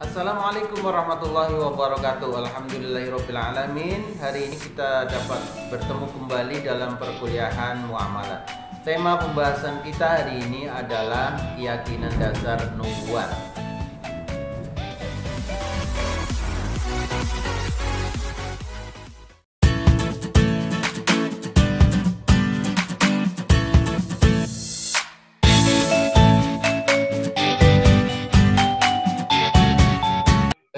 Assalamualaikum warahmatullahi wabarakatuh. Alhamdulillahirabbil alamin. Hari ini kita dapat bertemu kembali dalam perkuliahan muamalah. Tema pembahasan kita hari ini adalah keyakinan dasar nubuat.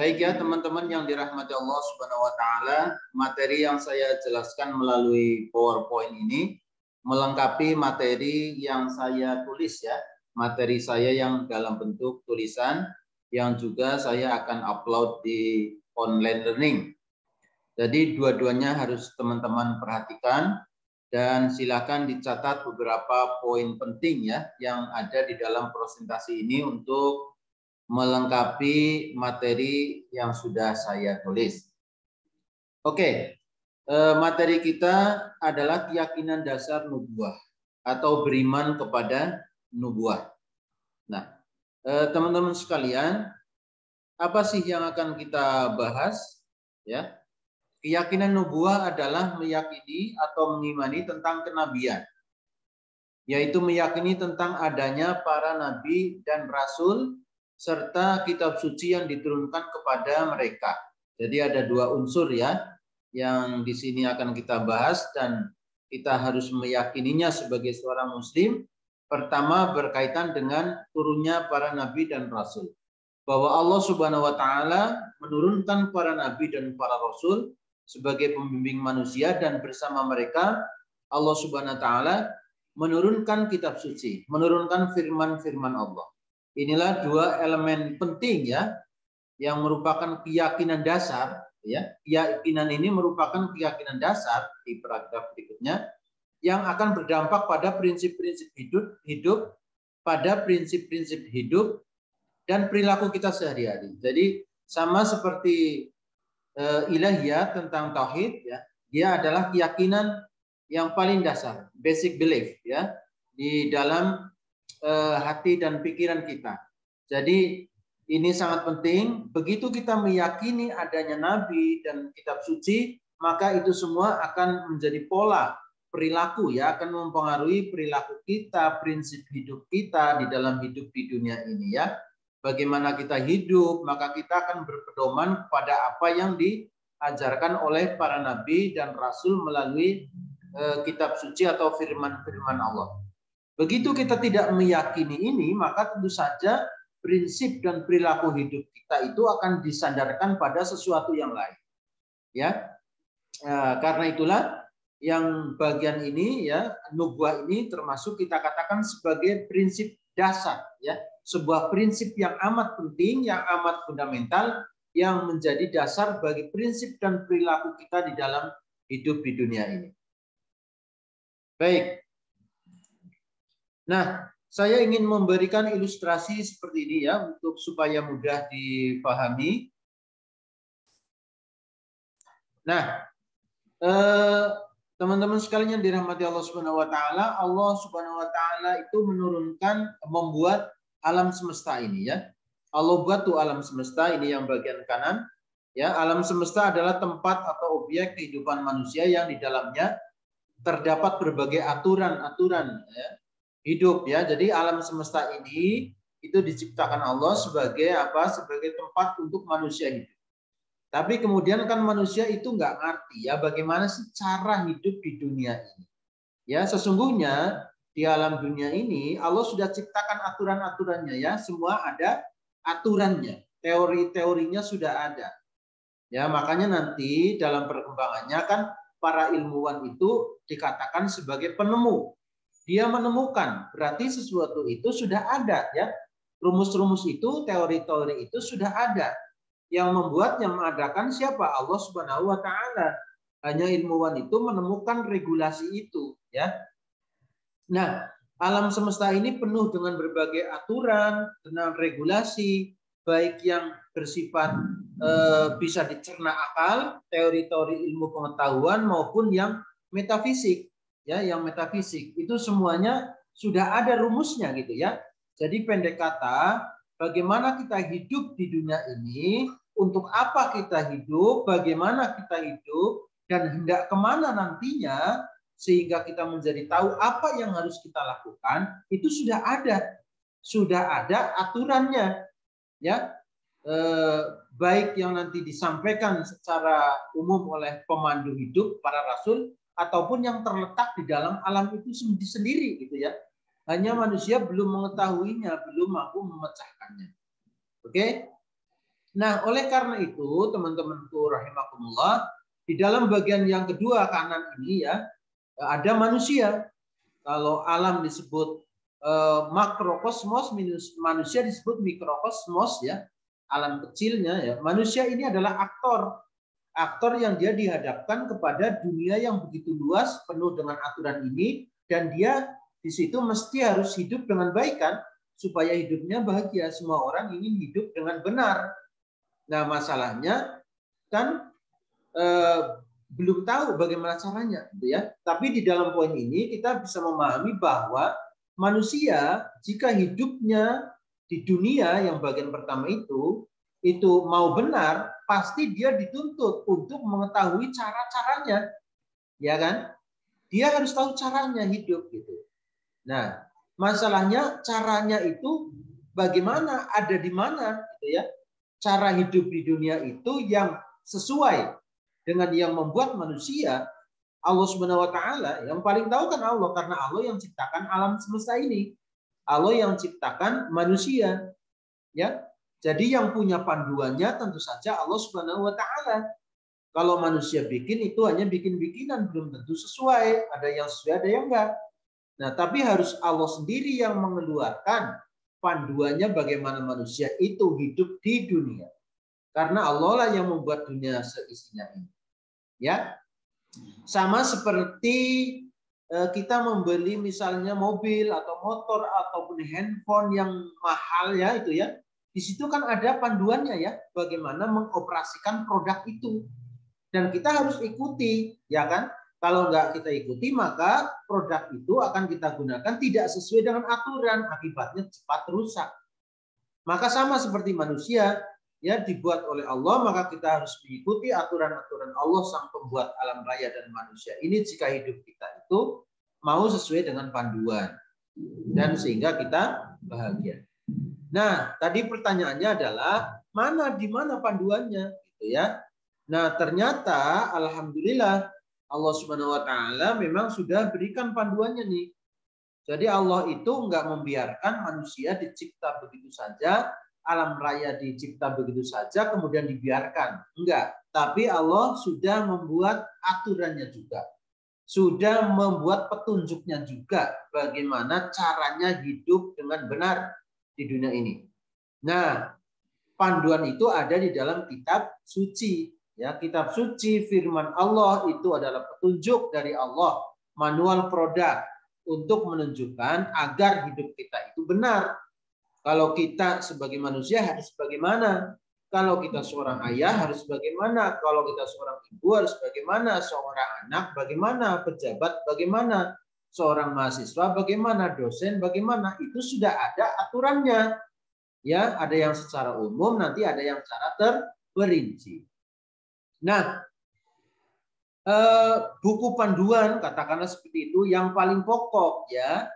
Baik ya teman-teman yang dirahmati Allah Subhanahu wa taala, materi yang saya jelaskan melalui PowerPoint ini melengkapi materi yang saya tulis ya. Materi saya yang dalam bentuk tulisan yang juga saya akan upload di online learning. Jadi dua-duanya harus teman-teman perhatikan dan silakan dicatat beberapa poin penting ya yang ada di dalam presentasi ini untuk melengkapi materi yang sudah saya tulis. Oke, materi kita adalah keyakinan dasar nubuah atau beriman kepada nubuah. Nah, teman-teman sekalian, apa sih yang akan kita bahas? Ya, keyakinan nubuah adalah meyakini atau mengimani tentang kenabian, yaitu meyakini tentang adanya para nabi dan rasul serta kitab suci yang diturunkan kepada mereka. Jadi ada dua unsur ya yang di sini akan kita bahas dan kita harus meyakininya sebagai seorang muslim. Pertama berkaitan dengan turunnya para nabi dan rasul. Bahwa Allah Subhanahu wa taala menurunkan para nabi dan para rasul sebagai pembimbing manusia dan bersama mereka Allah Subhanahu wa taala menurunkan kitab suci, menurunkan firman-firman Allah. Inilah dua elemen penting ya yang merupakan keyakinan dasar ya. Keyakinan ini merupakan keyakinan dasar di paragraf berikutnya yang akan berdampak pada prinsip-prinsip hidup pada prinsip-prinsip hidup dan perilaku kita sehari-hari. Jadi sama seperti ilahiyah tentang tauhid ya, dia adalah keyakinan yang paling dasar, basic belief ya di dalam hati dan pikiran kita. Jadi ini sangat penting. Begitu kita meyakini adanya nabi dan kitab suci, maka itu semua akan menjadi pola perilaku ya, akan mempengaruhi perilaku kita, prinsip hidup kita di dalam hidup di dunia ini ya. Bagaimana kita hidup, maka kita akan berpedoman pada apa yang diajarkan oleh para nabi dan rasul melalui kitab suci atau firman-firman Allah. Begitu kita tidak meyakini ini, maka tentu saja prinsip dan perilaku hidup kita itu akan disandarkan pada sesuatu yang lain. Ya, karena itulah yang bagian ini ya nubuah ini termasuk kita katakan sebagai prinsip dasar ya, sebuah prinsip yang amat penting, yang amat fundamental, yang menjadi dasar bagi prinsip dan perilaku kita di dalam hidup di dunia ini. Baik. Nah, saya ingin memberikan ilustrasi seperti ini ya untuk supaya mudah dipahami. Nah, teman-teman sekalian yang dirahmati Allah Subhanahu wa taala, Allah Subhanahu wa taala itu membuat alam semesta ini ya. Allah buat tuh alam semesta ini yang bagian kanan ya. Alam semesta adalah tempat atau objek kehidupan manusia yang di dalamnya terdapat berbagai aturan-aturan ya, hidup ya. Jadi alam semesta ini itu diciptakan Allah sebagai apa? Sebagai tempat untuk manusia hidup. Tapi kemudian kan manusia itu nggak ngerti ya bagaimana sih cara hidup di dunia ini. Ya sesungguhnya di alam dunia ini Allah sudah ciptakan aturan-aturannya ya. Semua ada aturannya. Teori-teorinya sudah ada. Ya makanya nanti dalam perkembangannya kan para ilmuwan itu dikatakan sebagai penemu. Dia menemukan, berarti sesuatu itu sudah ada ya. Rumus-rumus itu, teori-teori itu sudah ada. Yang membuat, yang mengadakan siapa? Allah Subhanahu wa taala. Hanya ilmuwan itu menemukan regulasi itu ya. Nah, alam semesta ini penuh dengan berbagai aturan, dengan regulasi, baik yang bersifat bisa dicerna akal, teori-teori ilmu pengetahuan maupun yang metafisik. Ya, yang metafisik itu semuanya sudah ada rumusnya gitu ya. Jadi pendek kata, bagaimana kita hidup di dunia ini, untuk apa kita hidup, bagaimana kita hidup, dan hendak kemana nantinya, sehingga kita menjadi tahu apa yang harus kita lakukan, itu sudah ada aturannya, ya. Baik yang nanti disampaikan secara umum oleh pemandu hidup para rasul, ataupun yang terletak di dalam alam itu sendiri, gitu ya. Hanya manusia belum mengetahuinya, belum mampu memecahkannya. Oke? Nah, oleh karena itu, teman-temanku rahimakumullah, di dalam bagian yang kedua kanan ini ya, ada manusia. Kalau alam disebut makrokosmos, manusia disebut mikrokosmos ya, alam kecilnya ya. Manusia ini adalah aktor yang dia dihadapkan kepada dunia yang begitu luas, penuh dengan aturan ini, dan dia di situ mesti harus hidup dengan baik kan, supaya hidupnya bahagia. Semua orang ingin hidup dengan benar. Nah, masalahnya kan belum tahu bagaimana caranya, gitu ya. Tapi di dalam poin ini kita bisa memahami bahwa manusia jika hidupnya di dunia yang bagian pertama itu mau benar, pasti dia dituntut untuk mengetahui cara-caranya, ya kan? Dia harus tahu caranya hidup gitu. Nah, masalahnya caranya itu bagaimana, ada di mana, gitu ya. Cara hidup di dunia itu yang sesuai dengan yang membuat manusia, Allah Subhanahu wa taala, yang paling tahu kan Allah, karena Allah yang ciptakan alam semesta ini. Allah yang ciptakan manusia, ya. Jadi yang punya panduannya tentu saja Allah Subhanahu wa taala. Kalau manusia bikin itu hanya bikin-bikinan, belum tentu sesuai, ada yang sesuai, ada yang enggak. Nah, tapi harus Allah sendiri yang mengeluarkan panduannya bagaimana manusia itu hidup di dunia. Karena Allah lah yang membuat dunia seisinya ini. Ya. Sama seperti kita membeli misalnya mobil atau motor ataupun handphone yang mahal ya itu ya. Di situ kan ada panduannya ya, bagaimana mengoperasikan produk itu. Dan kita harus ikuti, ya kan? Kalau nggak kita ikuti, maka produk itu akan kita gunakan tidak sesuai dengan aturan, akibatnya cepat rusak. Maka sama seperti manusia, ya dibuat oleh Allah, maka kita harus mengikuti aturan-aturan Allah sang pembuat alam raya dan manusia. Ini jika hidup kita itu mau sesuai dengan panduan, dan sehingga kita bahagia. Nah, tadi pertanyaannya adalah di mana panduannya, gitu ya? Nah, ternyata alhamdulillah Allah Subhanahu wa taala memang sudah berikan panduannya nih. Jadi Allah itu enggak membiarkan manusia dicipta begitu saja, alam raya dicipta begitu saja kemudian dibiarkan. Enggak, tapi Allah sudah membuat aturannya juga. Sudah membuat petunjuknya juga bagaimana caranya hidup dengan benar di dunia ini. Nah, panduan itu ada di dalam kitab suci. Ya, kitab suci firman Allah itu adalah petunjuk dari Allah, manual produk untuk menunjukkan agar hidup kita itu benar. Kalau kita sebagai manusia harus bagaimana? Kalau kita seorang ayah harus bagaimana? Kalau kita seorang ibu harus bagaimana? Seorang anak bagaimana? Pejabat bagaimana? Seorang mahasiswa bagaimana? Dosen bagaimana? Itu sudah ada aturannya. Ya, ada yang secara umum, nanti ada yang secara terperinci. Nah, buku panduan katakanlah seperti itu yang paling pokok ya,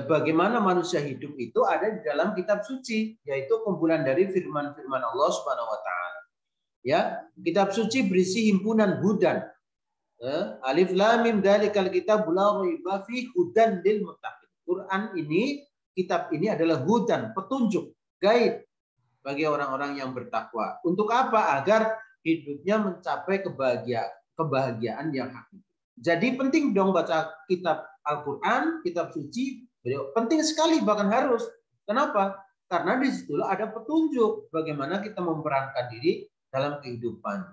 bagaimana manusia hidup itu ada di dalam kitab suci, yaitu kumpulan dari firman-firman Allah Subhanahu wa taala. Ya, kitab suci berisi himpunan hudan. Alif lam mim dzalikal kitabul la raiba fihi hudan lil muttaqin. Quran ini, kitab ini adalah hudan, petunjuk, guide bagi orang-orang yang bertakwa. Untuk apa? Agar hidupnya mencapai kebahagiaan yang hakiki. Jadi penting dong baca kitab Al-Quran, kitab suci, penting sekali bahkan harus. Kenapa? Karena di situ ada petunjuk bagaimana kita memerankan diri dalam kehidupan.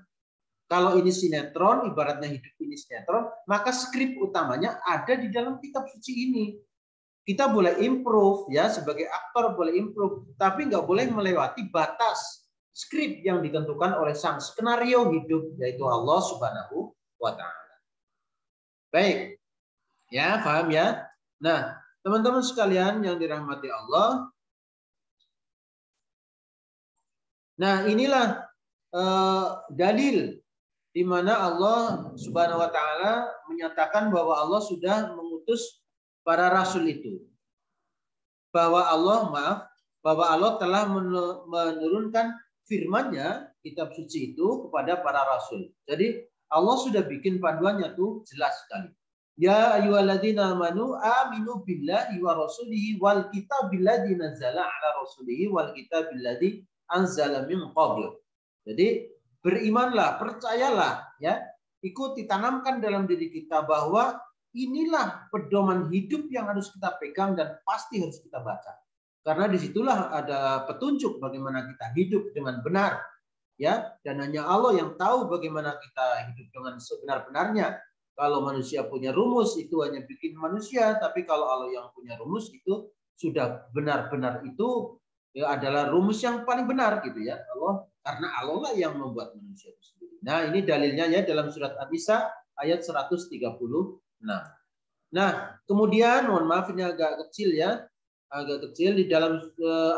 Kalau ini sinetron, ibaratnya hidup ini sinetron, maka skrip utamanya ada di dalam kitab suci ini. Kita boleh improve ya, sebagai aktor boleh improve, tapi nggak boleh melewati batas skrip yang ditentukan oleh sang skenario hidup, yaitu Allah Subhanahu wa taala. Baik. Ya, paham ya? Nah, teman-teman sekalian yang dirahmati Allah, Nah, inilah dalil di mana Allah Subhanahu wa taala menyatakan bahwa Allah sudah mengutus para rasul itu. Bahwa Allah telah menurunkan firman-Nya, kitab suci itu kepada para rasul. Jadi Allah sudah bikin panduannya tuh jelas sekali. Ya ayyuhalladzina amanu aminu billahi wa rasulihi wal kitabil ladzi nazzala ala rasulihi wal kitabil ladzi anzala min qabl. Jadi berimanlah, percayalah ya, ikuti, tanamkan dalam diri kita bahwa inilah pedoman hidup yang harus kita pegang dan pasti harus kita baca. Karena disitulah ada petunjuk bagaimana kita hidup dengan benar, ya. Dan hanya Allah yang tahu bagaimana kita hidup dengan sebenar-benarnya. Kalau manusia punya rumus itu hanya bikin manusia, tapi kalau Allah yang punya rumus itu sudah benar-benar itu ya adalah rumus yang paling benar gitu ya. Allah, karena Allah lah yang membuat manusia itu sendiri. Nah, ini dalilnya ya dalam surat An-Nisa ayat 136. Nah, kemudian mohon maaf ini agak kecil ya. Agak kecil di dalam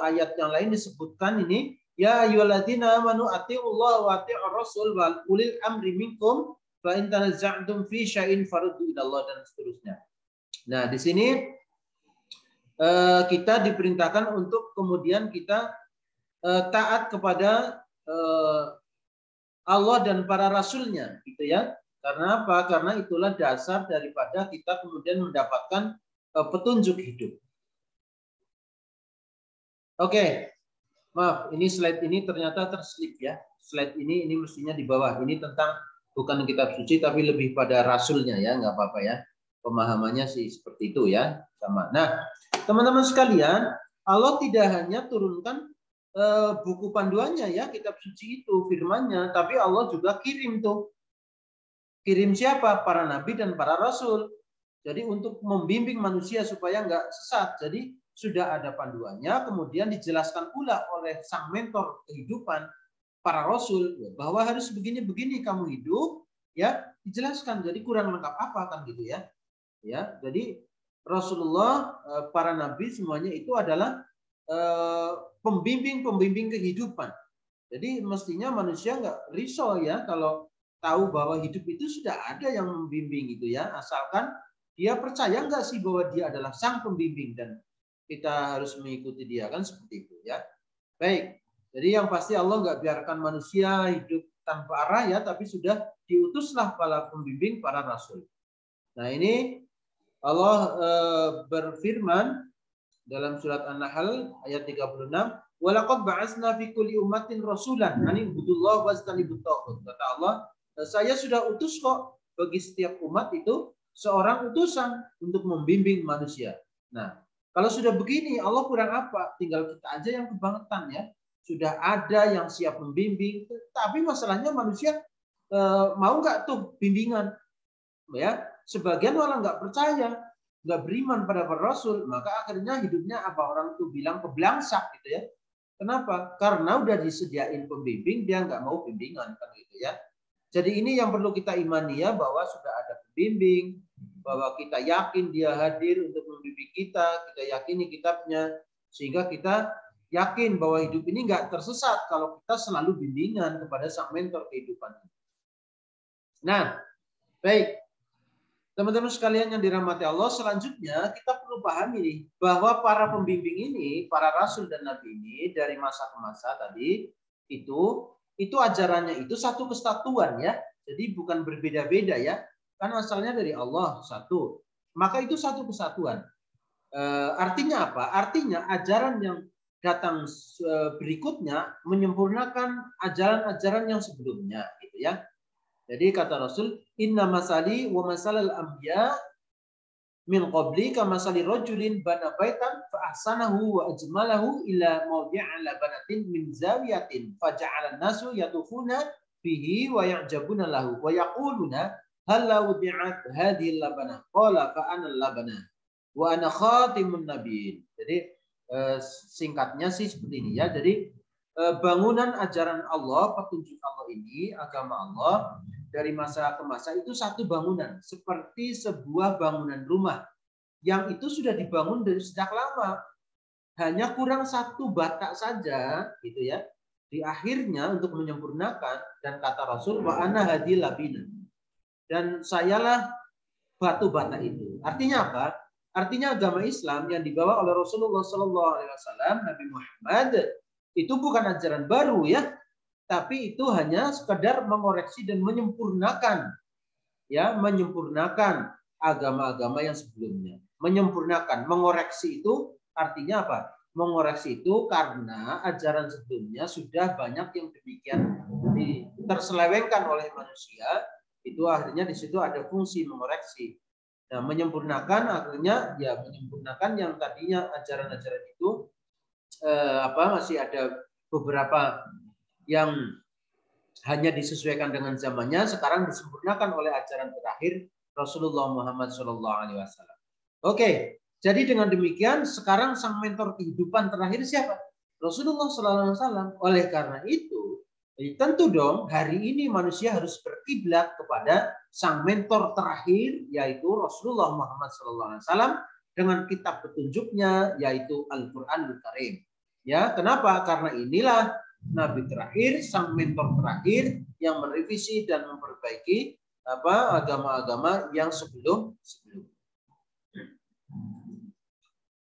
ayat yang lain disebutkan ini ya ayyuhalladzina amanu atiiullaha wa atiiur rasul wal ulil amri minkum fa in tanaza'tum fi syai'in faruddu ilallah dan seterusnya. Nah, di sini kita diperintahkan untuk kemudian kita taat kepada Allah dan para rasulnya gitu ya. Karena apa? Karena itulah dasar daripada kita kemudian mendapatkan petunjuk hidup. Oke. Maaf, ini slide ini ternyata terselip ya. Slide ini mestinya di bawah. Ini tentang bukan kitab suci tapi lebih pada rasulnya ya, nggak apa-apa ya. Pemahamannya sih seperti itu ya, sama. Nah, teman-teman sekalian, Allah tidak hanya turunkan buku panduannya ya, kitab suci itu, firman-Nya, tapi Allah juga kirim tuh. Kirim siapa? Para nabi dan para rasul. Jadi untuk membimbing manusia supaya nggak sesat. Jadi sudah ada panduannya, kemudian dijelaskan pula oleh sang mentor kehidupan, para rasul, bahwa harus begini-begini kamu hidup, ya dijelaskan. Jadi kurang lengkap apa kan gitu ya. Ya, jadi Rasulullah, para nabi semuanya itu adalah pembimbing kehidupan. Jadi mestinya manusia nggak risau ya kalau tahu bahwa hidup itu sudah ada yang membimbing gitu ya, asalkan dia percaya nggak sih bahwa dia adalah sang pembimbing dan kita harus mengikuti dia, kan seperti itu ya. Baik, jadi yang pasti Allah nggak biarkan manusia hidup tanpa arah ya, tapi sudah diutuslah para pembimbing, para rasul. Nah ini Allah berfirman dalam surat An-Nahl ayat 36, walaqad ba'atsna fi kulli ummatin rasulan an ibudullah wajtanibut taghut. Kata Allah, saya sudah utus kok bagi setiap umat itu seorang utusan untuk membimbing manusia. Nah, kalau sudah begini Allah kurang apa? Tinggal kita aja yang kebangetan ya. Sudah ada yang siap membimbing, tapi masalahnya manusia mau nggak tuh bimbingan? Ya, sebagian malah nggak percaya, nggak beriman pada para rasul, maka akhirnya hidupnya apa orang tuh bilang kebelangsak gitu ya. Kenapa? Karena udah disediain pembimbing, dia nggak mau bimbingan kan gitu ya. Jadi ini yang perlu kita imani ya, bahwa sudah ada pembimbing, bahwa kita yakin dia hadir untuk membimbing kita yakini kitabnya, sehingga kita yakin bahwa hidup ini nggak tersesat kalau kita selalu bimbingan kepada sang mentor kehidupan. Nah, baik. Teman-teman sekalian yang dirahmati Allah, selanjutnya kita perlu pahami nih bahwa para pembimbing ini, para rasul dan nabi ini dari masa ke masa tadi itu ajarannya itu satu kesatuan ya. Jadi bukan berbeda-beda ya. Kan asalnya dari Allah satu. Maka itu satu kesatuan. Artinya apa? Artinya ajaran yang datang berikutnya menyempurnakan ajaran-ajaran yang sebelumnya gitu ya. Jadi kata Rasul, inna masali wa masalal anbiya min qabli ka masali rajulin bana baitan fa ahsanahu wa ajmalahu ila mawdi'a labanatin min zawiyatin faja'ala an-nasu yatufuna bihi wa ya'jabuna lahu wa yaquluna hal la wudi'at hadhihi labana qala fa ana labana wa ana khatimun nabiyyin. Jadi singkatnya sih seperti ini ya. Jadi bangunan ajaran Allah, petunjuk Allah ini, agama Allah dari masa ke masa itu satu bangunan, seperti sebuah bangunan rumah yang itu sudah dibangun dari sejak lama. Hanya kurang satu batak saja gitu ya. di akhirnya untuk menyempurnakan, dan kata Rasul wa ana hadil labina, dan sayalah batu bata itu. Artinya apa? Artinya agama Islam yang dibawa oleh Rasulullah SAW, Nabi Muhammad, itu bukan ajaran baru ya, tapi itu hanya sekedar mengoreksi dan menyempurnakan, ya, menyempurnakan agama-agama yang sebelumnya. Menyempurnakan, mengoreksi itu artinya apa? Mengoreksi itu karena ajaran sebelumnya sudah banyak yang demikian terselewengkan oleh manusia, itu akhirnya di situ ada fungsi mengoreksi. Nah, menyempurnakan akhirnya ya menyempurnakan yang tadinya ajaran-ajaran itu masih ada beberapa yang hanya disesuaikan dengan zamannya, sekarang disempurnakan oleh ajaran terakhir Rasulullah Muhammad SAW. Oke, jadi dengan demikian sekarang sang mentor kehidupan terakhir siapa? Rasulullah SAW. Oleh karena itu, tentu dong hari ini manusia harus berkiblat kepada sang mentor terakhir, yaitu Rasulullah Muhammad SAW dengan kitab petunjuknya, yaitu Al-Quranul Karim. Ya, kenapa? Karena inilah Nabi terakhir, sang mentor terakhir yang merevisi dan memperbaiki agama-agama yang sebelum.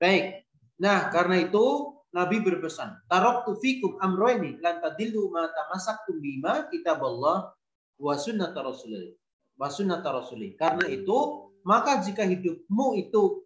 Baik. Nah, karena itu Nabi berpesan, taraktu fikum amroini lan tadillu ma tamassaktum bima kitaballah wa sunnata rasulih. Wa sunnata rasulih. Karena itu, maka jika hidupmu itu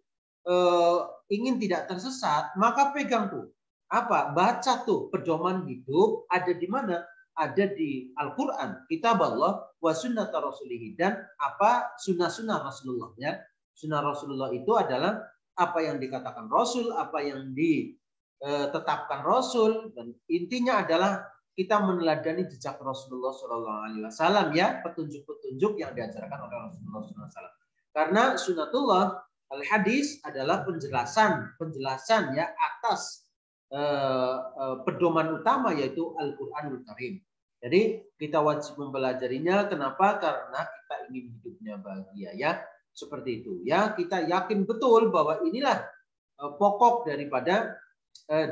ingin tidak tersesat, maka pegang tuh. Apa? Baca tuh pedoman hidup ada di mana? Ada di Al-Qur'an, kitaballah wa sunnata rasulih, dan apa? Sunnah-sunnah Rasulullah ya. Sunnah Rasulullah itu adalah apa yang dikatakan Rasul, apa yang ditetapkan Rasul, dan intinya adalah kita meneladani jejak Rasulullah SAW ya, petunjuk-petunjuk yang diajarkan oleh Rasulullah SAW. Karena sunnatullah al-hadis adalah penjelasan ya atas pedoman utama, yaitu Al-Quranul Karim. Jadi kita wajib mempelajarinya. Kenapa? Karena kita ingin hidupnya bahagia ya. Seperti itu ya, kita yakin betul bahwa inilah pokok daripada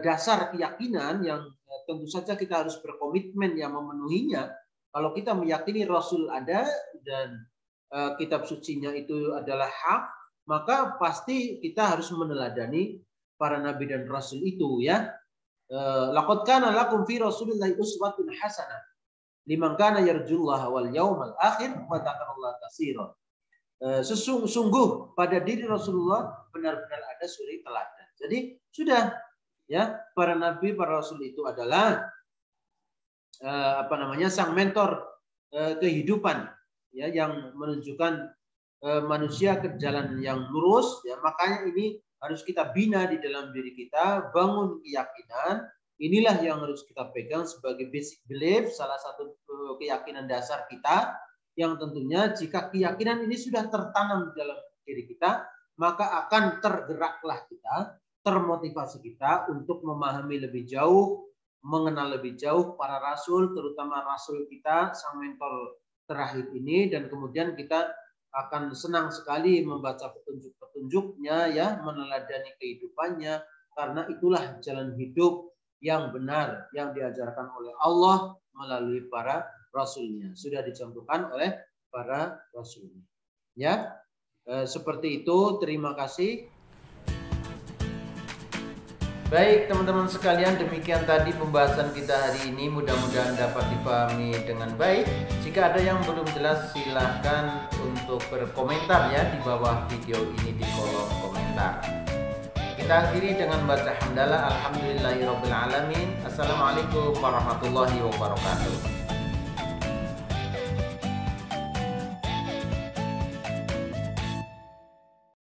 dasar keyakinan yang tentu saja kita harus berkomitmen yang memenuhinya. Kalau kita meyakini Rasul ada dan kitab sucinya itu adalah hak, maka pasti kita harus meneladani para nabi dan rasul itu ya. Laqad kana lakum fi Rasulillahi uswatun hasanah liman kana yarjullaha wal yaumal akhir wa dzakarallaha katsiran. Sungguh pada diri Rasulullah benar-benar ada suri teladan. Jadi sudah ya, para nabi, para rasul itu adalah sang mentor kehidupan ya, yang menunjukkan manusia ke jalan yang lurus ya. Makanya ini harus kita bina di dalam diri kita, bangun keyakinan. Inilah yang harus kita pegang sebagai basic belief, salah satu keyakinan dasar kita, yang tentunya jika keyakinan ini sudah tertanam di dalam diri kita, maka akan tergeraklah kita, termotivasi kita untuk memahami lebih jauh, mengenal lebih jauh para rasul, terutama rasul kita, sang mentor terakhir ini, dan kemudian kita akan senang sekali membaca petunjuk-petunjuknya ya, meneladani kehidupannya, karena itulah jalan hidup yang benar yang diajarkan oleh Allah melalui para rasulnya, sudah dicontohkan oleh para rasulnya ya. Seperti itu. Terima kasih. Baik teman-teman sekalian, demikian tadi pembahasan kita hari ini, mudah-mudahan dapat dipahami dengan baik. Jika ada yang belum jelas silahkan untuk berkomentar ya di bawah video ini di kolom komentar. Kita akhiri dengan baca hamdalah, alhamdulillahirabbil alamin. Assalamualaikum warahmatullahi wabarakatuh.